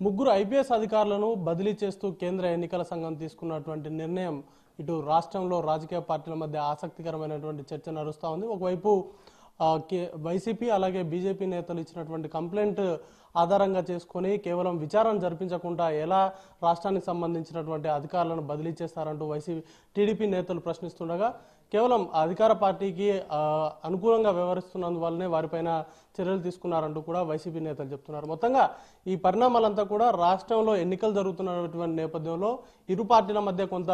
ముగ్గురు ఐపీఎస్ అధికారులను బదిలీ చేస్తూ కేంద్ర ఎన్నికల సంఘం తీసుకున్నటువంటి నిర్ణయం ఇటు రాష్ట్రంలో రాజకీయ పార్టీల మధ్య ఆసక్తికరమైనటువంటి చర్చ నడుస్తూ ఉంది. ఒకవైపు వైసీపీ అలాగే బీజేపీ నేతలు ఇచ్చినటువంటి కంప్లైంట్ ఆధారంగా చేసుకొని కేవలం విచారణ జరిపించకుండా ఎలా రాష్ట్రానికి సంబంధించినటువంటి అధికారులను బదిలీ చేస్తారంటూ టీడీపీ నేతలు ప్రశ్నిస్తుండగా కేవలం అధికార పార్టీకి అనుకూలంగా వ్యవహరిస్తున్నందువల్లనే వారిపైన చర్యలు తీసుకున్నారంటూ కూడా వైసీపీ నేతలు చెప్తున్నారు. మొత్తంగా ఈ పరిణామాలంతా కూడా రాష్ట్రంలో ఎన్నికలు జరుగుతున్నటువంటి నేపథ్యంలో ఇరు పార్టీల మధ్య కొంత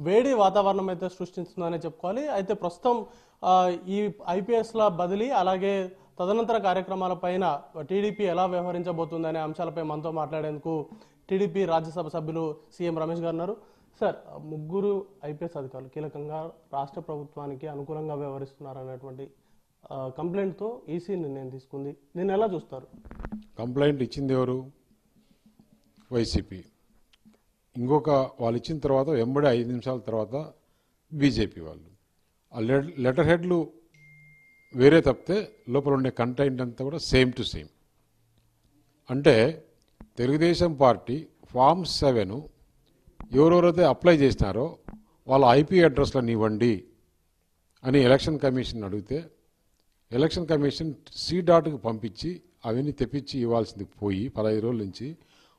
వేడి వాతావరణం అయితే సృష్టిస్తుందనే చెప్పుకోవాలి. అయితే ప్రస్తుతం ఈ ఐపీఎస్ల బదిలీ అలాగే తదనంతర కార్యక్రమాలపైన టీడీపీ ఎలా వ్యవహరించబోతుందనే అంశాలపై మనతో మాట్లాడేందుకు టీడీపీ రాజ్యసభ సభ్యులు సీఎం రమేష్ గారు ఉన్నారు. సార్, ముగ్గురు ఐపీఎస్ అధికారులు కీలకంగా రాష్ట్ర ప్రభుత్వానికి అనుకూలంగా వ్యవహరిస్తున్నారనేటువంటి కంప్లైంట్తో ఈసీ నిర్ణయం తీసుకుంది. దీన్ని ఎలా చూస్తారు? కంప్లైంట్ ఇచ్చింది ఎవరు? వైసీపీ. ఇంకొక వాళ్ళు ఇచ్చిన తర్వాత వెంబడి 5 నిమిషాల తర్వాత బీజేపీ వాళ్ళు. ఆ లెటర్ హెడ్లు వేరే తప్పితే లోపల ఉండే కంటెంట్ అంతా కూడా సేమ్ టు సేమ్. అంటే తెలుగుదేశం పార్టీ ఫామ్ 7 ఎవరెవరైతే అప్లై చేసినారో వాళ్ళ ఐపీ అడ్రస్లను ఇవ్వండి అని ఎలక్షన్ కమిషన్ అడిగితే ఎలక్షన్ కమిషన్ C.కి పంపించి అవన్నీ తెప్పించి ఇవ్వాల్సింది పోయి 15 రోజుల నుంచి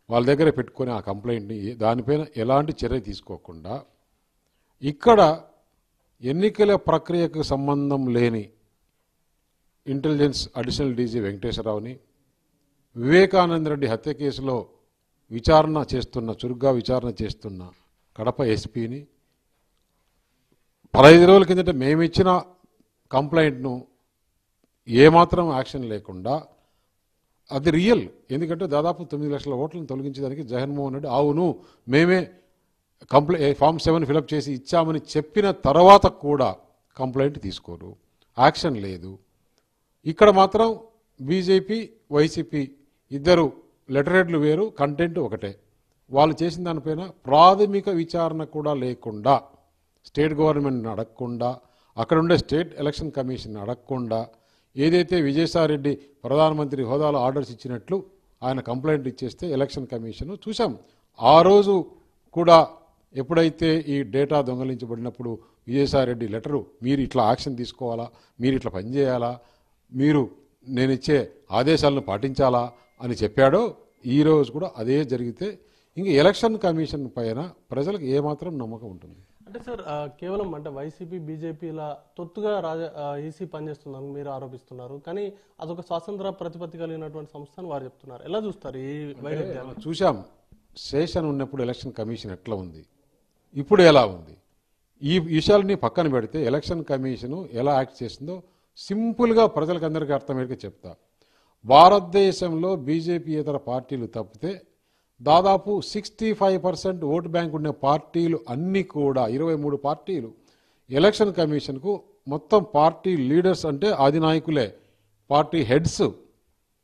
వాళ్ళ దగ్గర పెట్టుకొని ఆ కంప్లైంట్ని దానిపైన ఎలాంటి చర్య తీసుకోకుండా ఇక్కడ ఎన్నికల ప్రక్రియకు సంబంధం లేని ఇంటెలిజెన్స్ అడిషనల్ డీజీ వెంకటేశ్వరరావుని, వివేకానంద రెడ్డి హత్య కేసులో చురుగ్గా విచారణ చేస్తున్న కడప ఎస్పీని 15 రోజుల కిందట మేమిచ్చిన కంప్లైంట్ను ఏమాత్రం యాక్షన్ లేకుండా, అది రియల్, ఎందుకంటే దాదాపు 9 లక్షల ఓట్లను తొలగించడానికి జగన్మోహన్ రెడ్డి అవును మేమే ఫామ్ 7 ఫిలప్ చేసి ఇచ్చామని చెప్పిన తర్వాత కూడా కంప్లైంట్ తీసుకోరు, యాక్షన్ లేదు. ఇక్కడ మాత్రం బీజేపీ వైసీపీ ఇద్దరు లెటర్ హెడ్లు వేరు, కంటెంట్ ఒకటే. వాళ్ళు చేసిన దానిపైన ప్రాథమిక విచారణ కూడా లేకుండా, స్టేట్ గవర్నమెంట్ని అడగకుండా, అక్కడ ఉండే స్టేట్ ఎలక్షన్ కమిషన్ అడగకుండా, ఏదైతే విజయసాయిరెడ్డి ప్రధానమంత్రి హోదాలో ఆర్డర్స్ ఇచ్చినట్లు ఆయన కంప్లైంట్ ఇచ్చేస్తే ఎలక్షన్ కమిషన్ చూసాం. ఆ రోజు కూడా ఎప్పుడైతే ఈ డేటా దొంగలించబడినప్పుడు విజయసాయిరెడ్డి లెటరు మీరు ఇట్లా యాక్షన్ తీసుకోవాలా, మీరు ఇట్లా పనిచేయాలా, మీరు నేను ఇచ్చే ఆదేశాలను పాటించాలా అని చెప్పాడో ఈరోజు కూడా అదే జరిగితే ఇంక ఎలక్షన్ కమిషన్ పైన ప్రజలకు ఏమాత్రం నమ్మకం ఉంటుంది? అంటే సార్, కేవలం అంటే వైసీపీ బీజేపీల తొత్తుగా ఈసీ పనిచేస్తుందని మీరు ఆరోపిస్తున్నారు, కానీ అదొక స్వాతంత్ర ప్రతిపత్తి కలిగినటువంటి సంస్థ అని వారు చెప్తున్నారు. ఎలా చూస్తారు ఈ వైరుధ్యాన్ని? చూసాం, సెషన్ ఉన్నప్పుడు ఎలక్షన్ కమిషన్ ఎట్లా ఉంది, ఇప్పుడు ఎలా ఉంది, ఈ విషయాలని పక్కన పెడితే ఎలక్షన్ కమిషన్ ఎలా యాక్ట్ చేసిందో సింపుల్గా ప్రజలకు అందరికీ అర్థమయ్యేది చెప్తా. భారతదేశంలో బీజేపీ ఇతర పార్టీలు తప్పితే దాదాపు 65% ఓటు బ్యాంక్ ఉండే పార్టీలు అన్నీ కూడా 23 పార్టీలు ఎలక్షన్ కమిషన్కు మొత్తం పార్టీ లీడర్స్ అంటే అధినాయకులే, పార్టీ హెడ్స్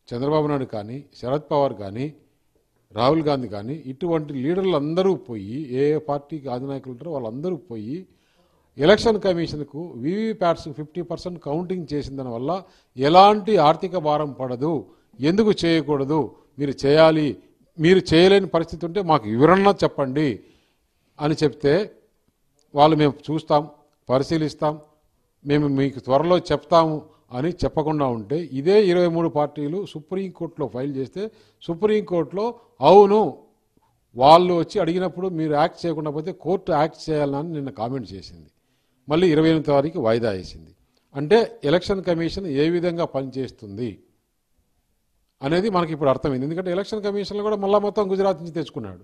చంద్రబాబు నాయుడు కానీ, శరద్ పవార్ కానీ, రాహుల్ గాంధీ కానీ, ఇటువంటి లీడర్లు అందరూ పోయి ఏ పార్టీకి అధినాయకులు ఉంటారో వాళ్ళందరూ పోయి ఎలక్షన్ కమిషన్కు వీవీప్యాట్స్ 50% కౌంటింగ్ చేసిన దానివల్ల ఎలాంటి ఆర్థిక భారం పడదు, ఎందుకు చేయకూడదు, మీరు చేయాలి, మీరు చేయలేని పరిస్థితి ఉంటే మాకు వివరణ చెప్పండి అని చెప్తే వాళ్ళు మేము చూస్తాం, పరిశీలిస్తాం, మేము మీకు త్వరలో చెప్తాము అని చెప్పకుండా ఉంటే ఇదే 23 పార్టీలు సుప్రీంకోర్టులో ఫైల్ చేస్తే సుప్రీంకోర్టులో అవును వాళ్ళు వచ్చి అడిగినప్పుడు మీరు యాక్ట్ చేయకుండా పోతే కోర్టు యాక్ట్ చేయాలని నిన్న కామెంట్ చేసింది. మళ్ళీ 28వ తారీఖు వాయిదా వేసింది. అంటే ఎలక్షన్ కమిషన్ ఏ విధంగా పనిచేస్తుంది అనేది మనకి ఇప్పుడు అర్థమైంది. ఎందుకంటే ఎలక్షన్ కమిషన్లో కూడా మళ్ళా మొత్తం గుజరాత్ నుంచి తెచ్చుకున్నాడు.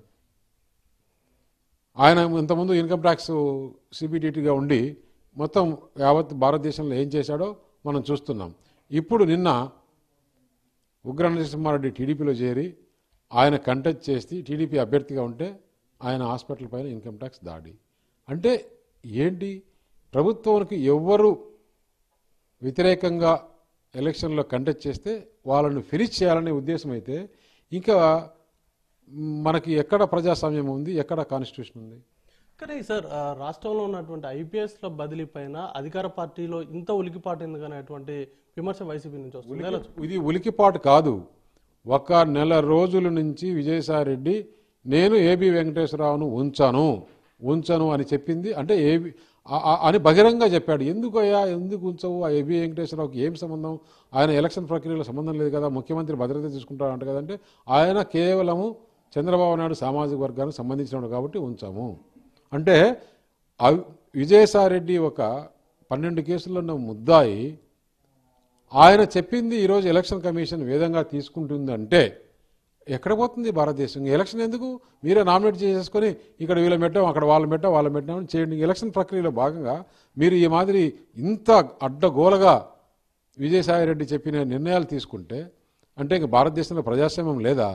ఆయన ఇంతకుముందు ఇన్కమ్ ట్యాక్స్ సిబిడిటీగా ఉండి మొత్తం యావత్ భారతదేశంలో ఏం చేశాడో మనం చూస్తున్నాం. ఇప్పుడు నిన్న ఉగ్ర నరసింహారెడ్డి టీడీపీలో చేరి ఆయన కంటెస్ట్ చేసి టీడీపీ అభ్యర్థిగా ఉంటే ఆయన హాస్పిటల్ పైన ఇన్కమ్ ట్యాక్స్ దాడి. అంటే ఏంటి, ప్రభుత్వానికి ఎవ్వరు వ్యతిరేకంగా ఎలక్షన్లో కంటెస్ట్ చేస్తే వాళ్ళను ఫినిష్ చేయాలనే ఉద్దేశం అయితే ఇంకా మనకి ఎక్కడ ప్రజాస్వామ్యం ఉంది, ఎక్కడ కాన్స్టిట్యూషన్ ఉంది? కానీ సార్, రాష్ట్రంలో ఉన్నటువంటి ఐపీఎస్ల బదిలీ పైన అధికార పార్టీలో ఇంత ఉలికిపాటు ఎందుకనేటువంటి విమర్శ వైసీపీ నుంచి వస్తుంది. ఇది ఉలికిపాటు కాదు, ఒక నెల రోజుల నుంచి విజయసాయిరెడ్డి నేను ఏబి వెంకటేశ్వరరావును ఉంచను అని చెప్పింది. అంటే అని బహిరంగ చెప్పాడు. ఎందుకు ఉంచవు? ఆ ఏబి వెంకటేశ్వరరావుకి ఏం సంబంధం? ఆయన ఎలక్షన్ ప్రక్రియలో సంబంధం లేదు కదా, ముఖ్యమంత్రి భద్రత తీసుకుంటాడంట కదంటే ఆయన కేవలము చంద్రబాబు నాయుడు సామాజిక వర్గానికి సంబంధించినవాడు కాబట్టి ఉంచాము అంటే విజయసాయిరెడ్డి ఒక 12 కేసుల్లో ఉన్న ముద్దాయి ఆయన చెప్పింది ఈరోజు ఎలక్షన్ కమిషన్ వేదంగా తీసుకుంటుందంటే ఎక్కడ పోతుంది భారతదేశం? ఎలక్షన్ ఎందుకు? మీరే నామినేట్ చేసేసుకొని ఇక్కడ వీళ్ళని పెట్టాం, అక్కడ వాళ్ళని పెట్టామని చేయండి. ఎలక్షన్ ప్రక్రియలో భాగంగా మీరు ఈ మాదిరి ఇంత అడ్డగోలగా విజయసాయిరెడ్డి చెప్పిన నిర్ణయాలు తీసుకుంటే అంటే ఇంక భారతదేశంలో ప్రజాస్వామ్యం లేదా?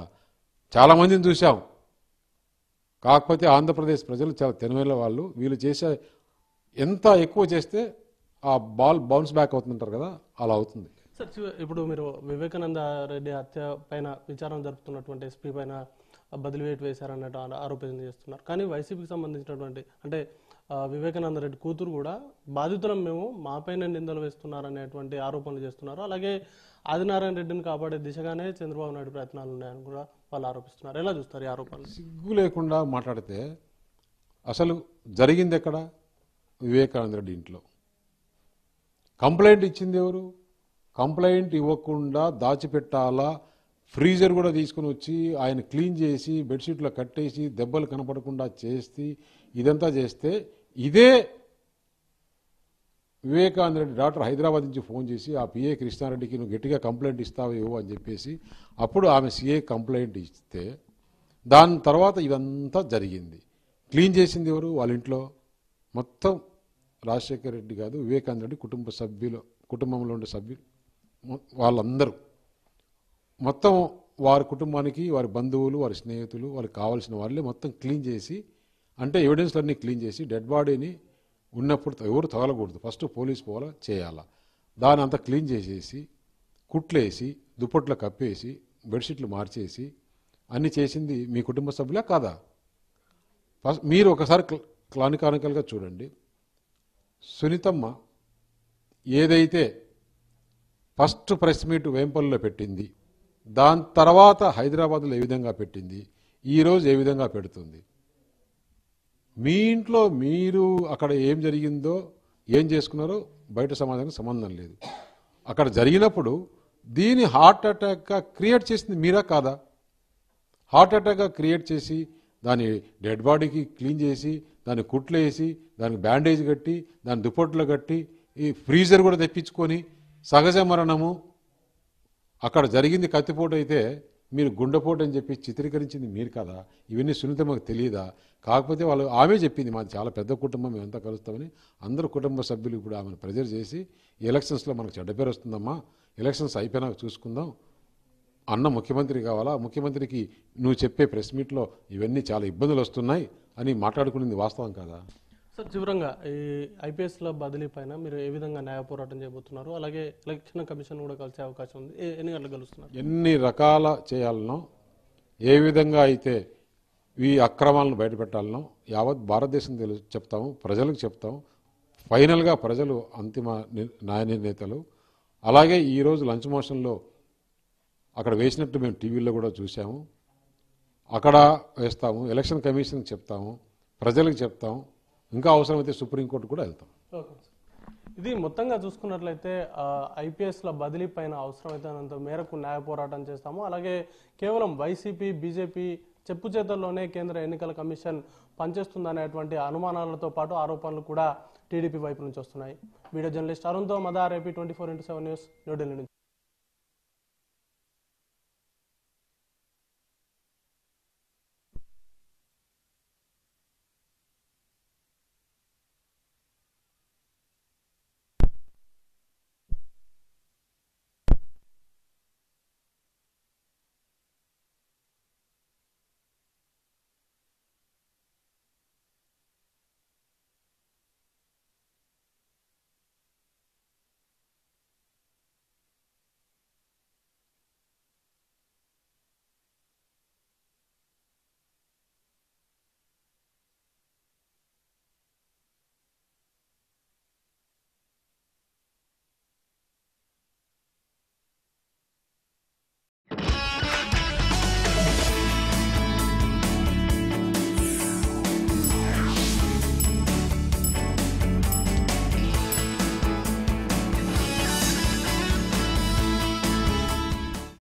చాలామందిని చూసాం. కాకపోతే ఆంధ్రప్రదేశ్ ప్రజలు చాలా తెలివైన వాళ్ళు. వీళ్ళు చేసే ఎంత ఎక్కువ చేస్తే ఆ బాల్ బౌన్స్ బ్యాక్ అవుతుంటారు కదా, అలా అవుతుంది. సార్, ఇప్పుడు మీరు వివేకానంద రెడ్డి హత్య పైన విచారణ జరుపుతున్నటువంటి ఎస్పీ పైన బదిలీ వేటు వేశారన్నట్టు ఆరోపణ చేస్తున్నారు. కానీ వైసీపీకి సంబంధించినటువంటి అంటే వివేకానంద రెడ్డి కూతురు కూడా బాధితులం మేము, మా పైన నిందలు వేస్తున్నారనేటువంటి ఆరోపణలు చేస్తున్నారు. అలాగే ఆదినారాయణ రెడ్డిని కాపాడే దిశగానే చంద్రబాబు నాయుడు ప్రయత్నాలు ఉన్నాయని కూడా వాళ్ళు ఆరోపిస్తున్నారు. ఎలా చూస్తారు ఈ ఆరోపణలు? సిగ్గు లేకుండా మాట్లాడితే అసలు జరిగింది ఎక్కడ? వివేకానంద రెడ్డి ఇంట్లో. కంప్లైంట్ ఇచ్చింది ఎవరు? కంప్లైంట్ ఇవ్వకుండా దాచిపెట్టాలా, ఫ్రీజర్ కూడా తీసుకుని వచ్చి ఆయన క్లీన్ చేసి బెడ్షీట్లో కట్టేసి దెబ్బలు కనపడకుండా చేసి ఇదంతా చేస్తే ఇదే వివేకానంద రెడ్డి డాక్టర్ హైదరాబాద్ నుంచి ఫోన్ చేసి ఆ పిఏ కృష్ణారెడ్డికి నువ్వు గట్టిగా కంప్లైంట్ ఇస్తావు అని చెప్పేసి అప్పుడు ఆమె సిఏ కంప్లైంట్ ఇస్తే దాని తర్వాత ఇదంతా జరిగింది. క్లీన్ చేసింది ఎవరు? వాళ్ళ ఇంట్లో మొత్తం రాజశేఖర్ రెడ్డి కాదు, వివేకానంద రెడ్డి కుటుంబంలో ఉండే సభ్యులు వాళ్ళందరూ మొత్తం వారి కుటుంబానికి, వారి బంధువులు, వారి స్నేహితులు, వాళ్ళకి కావాల్సిన వాళ్ళే మొత్తం క్లీన్ చేసి అంటే ఎవిడెన్స్లన్నీ క్లీన్ చేసి డెడ్ బాడీని ఉన్నప్పుడు ఎవరు తగలకూడదు, ఫస్ట్ పోలీస్ పోవాలా చేయాలా, దాని అంతా క్లీన్ చేసేసి కుట్లేసి దుప్పట్లో కప్పేసి బెడ్షీట్లు మార్చేసి అన్నీ చేసింది మీ కుటుంబ సభ్యులే కాదా? ఫస్ట్ మీరు ఒకసారి క్లానికానికల్గా చూడండి. సునీతమ్మ ఏదైతే ఫస్ట్ ప్రెస్ మీట్ వేంపల్లిలో పెట్టింది, దాని తర్వాత హైదరాబాద్లో ఏ విధంగా పెట్టింది, ఈరోజు ఏ విధంగా పెడుతుంది. మీ ఇంట్లో మీరు అక్కడ ఏం జరిగిందో ఏం చేసుకున్నారో బయట సమాజానికి సంబంధం లేదు. అక్కడ జరిగినప్పుడు దీన్ని హార్ట్ అటాక్గా క్రియేట్ చేసింది మీరా కాదా? హార్ట్ అటాక్గా క్రియేట్ చేసి దాని డెడ్ బాడీకి క్లీన్ చేసి దాన్ని కుట్లేసి దానికి బ్యాండేజ్ కట్టి దాని దుప్పట్లో కట్టి ఈ ఫ్రీజర్ కూడా తెప్పించుకొని సహజ మరణము అక్కడ జరిగింది కత్తిపోటు అయితే మీరు గుండెపోటు అని చెప్పి చిత్రీకరించింది మీరు కదా? ఇవన్నీ సునీత మాకు తెలియదా? కాకపోతే వాళ్ళు ఆమె చెప్పింది మాది చాలా పెద్ద కుటుంబం, మేమంతా కలుస్తామని. అందరూ కుటుంబ సభ్యులు ఇప్పుడు ఆమెను ప్రెజర్ చేసి ఎలక్షన్స్లో మనకు చెడ్డ పేరు వస్తుందమ్మా, ఎలక్షన్స్ అయిపోయినాక చూసుకుందాం, అన్న ముఖ్యమంత్రి కావాలా, ముఖ్యమంత్రికి నువ్వు చెప్పే ప్రెస్ మీట్లో ఇవన్నీ చాలా ఇబ్బందులు వస్తున్నాయి అని మాట్లాడుకునేది వాస్తవం కాదా? సార్, చివరంగా ఈ ఐపీఎస్ల బదిలీ పైన మీరు ఏ విధంగా న్యాయ పోరాటం చేయబోతున్నారు? అలాగే ఎలక్షన్ కమిషన్ కూడా కలిసే అవకాశం ఉంది. ఎన్ని గంటలకు కలుస్తున్నారు? ఎన్ని రకాల చేయాలనో, ఏ విధంగా అయితే ఈ అక్రమాలను బయటపెట్టాలనో యావత్ భారతదేశం చెప్తాము, ప్రజలకు చెప్తాము. ఫైనల్గా ప్రజలు అంతిమ న్యాయ నిర్ణేతలు. అలాగే ఈరోజు లంచ్ మోషన్లో అక్కడ వేసినట్టు మేము టీవీలో కూడా చూసాము, అక్కడ వేస్తాము, ఎలక్షన్ కమిషన్కి చెప్తాము, ప్రజలకు చెప్తాము, ఇంకా అవసరమైతే సుప్రీంకోర్టు కూడా వెళ్తాం. ఇది మొత్తంగా చూసుకున్నట్లయితే ఐపీఎస్ల బదిలీ పైన అవసరమైనంత మేరకు న్యాయ పోరాటం చేస్తాము. అలాగే కేవలం వైసీపీ, బీజేపీ చెప్పు చేతల్లోనే కేంద్ర ఎన్నికల కమిషన్ పనిచేస్తుందనేటువంటి అనుమానాలతో పాటు ఆరోపణలు కూడా టీడీపీ వైపు నుంచి వస్తున్నాయి. Video journalist అరుణ్తో Madar AP 24/7 news, New Delhi నుంచి.